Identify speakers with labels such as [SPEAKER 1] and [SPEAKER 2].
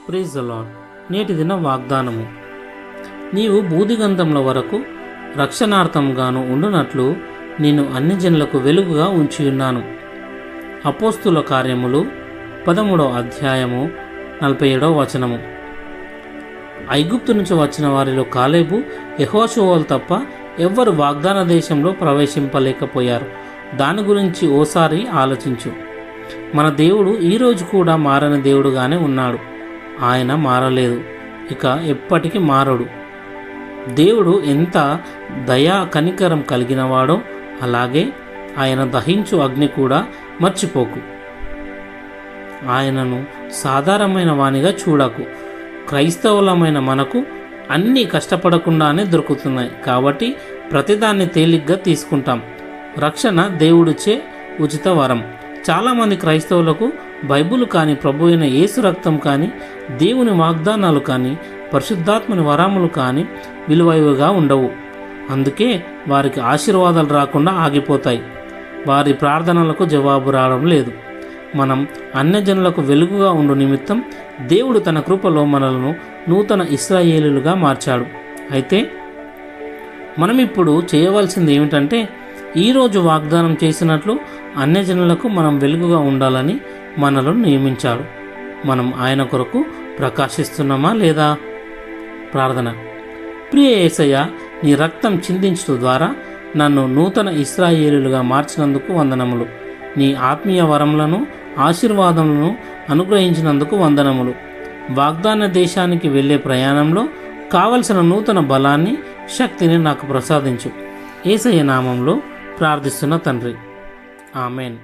[SPEAKER 1] Praise the lord. నేటి దిన వాగ్దానము. నీవు బూదిగంధముల వరకు రక్షణార్థంగాను ఉండునట్లు నేను అన్ని జనులకు వెలుగుగా ఉంచియున్నాను. అపోస్తుల కార్యములు 13వ అధ్యాయము 47వ వచనము. ఐగుప్తు నుంచి వచ్చిన వారిలో కాలేబు, యెహోషువలు తప్ప ఎవ్వరు వాగ్దాన దేశంలో ప్రవేశింపలేకపోయారు. దాని గురించి ఓసారి ఆలోచించు. మన దేవుడు ఈరోజు కూడా మారని దేవుడుగానే ఉన్నాడు. ఆయన మారలేదు, ఇక ఎప్పటికీ మారడు. దేవుడు ఎంత దయా కనికరం కలిగినవాడో అలాగే ఆయన దహించు అగ్ని కూడా మర్చిపోకు. ఆయనను సాధారణమైన వానిగా చూడకు. క్రైస్తవులమైన మనకు అన్నీ కష్టపడకుండానే దొరుకుతున్నాయి కాబట్టి ప్రతిదాన్ని తేలిగ్గా తీసుకుంటాం. రక్షణ దేవుడిచ్చే ఉచిత వరం. చాలామంది క్రైస్తవులకు బైబిల్ కానీ, ప్రభు అయిన యేసు రక్తం కానీ, దేవుని వాగ్దానాలు కానీ, పరిశుద్ధాత్మని వరములు కానీ విలువైనవిగా ఉండవు. అందుకే వారికి ఆశీర్వాదాలు రాకుండా ఆగిపోతాయి. వారి ప్రార్థనలకు జవాబు రావడం లేదు. మనం అన్యజనులకు వెలుగుగా ఉండు నిమిత్తం దేవుడు తన కృపలో మనలను నూతన ఇశ్రాయేలులుగా మార్చాడు. అయితే మనం ఇప్పుడు చేయవలసింది ఏమిటంటే, ఈరోజు వాగ్దానం చేసినట్లు అన్యజనులకు మనం వెలుగుగా ఉండాలని మనలో నియమించాడు. మనం ఆయన కొరకు ప్రకాశిస్తున్నామా లేదా? ప్రార్థన. ప్రియ యేసయ్య, నీ రక్తం చిందించడం ద్వారా నన్ను నూతన ఇశ్రాయేలులుగా మార్చినందుకు వందనములు. నీ ఆత్మీయ వరములను, ఆశీర్వాదములను అనుగ్రహించినందుకు వందనములు. వాగ్దాన దేశానికి వెళ్ళే ప్రయాణంలో కావలసిన నూతన బలాన్ని, శక్తిని నాకు ప్రసాదించు. యేసయ్య నామంలో ప్రార్థిస్తున్న తండ్రి, ఆమెన్.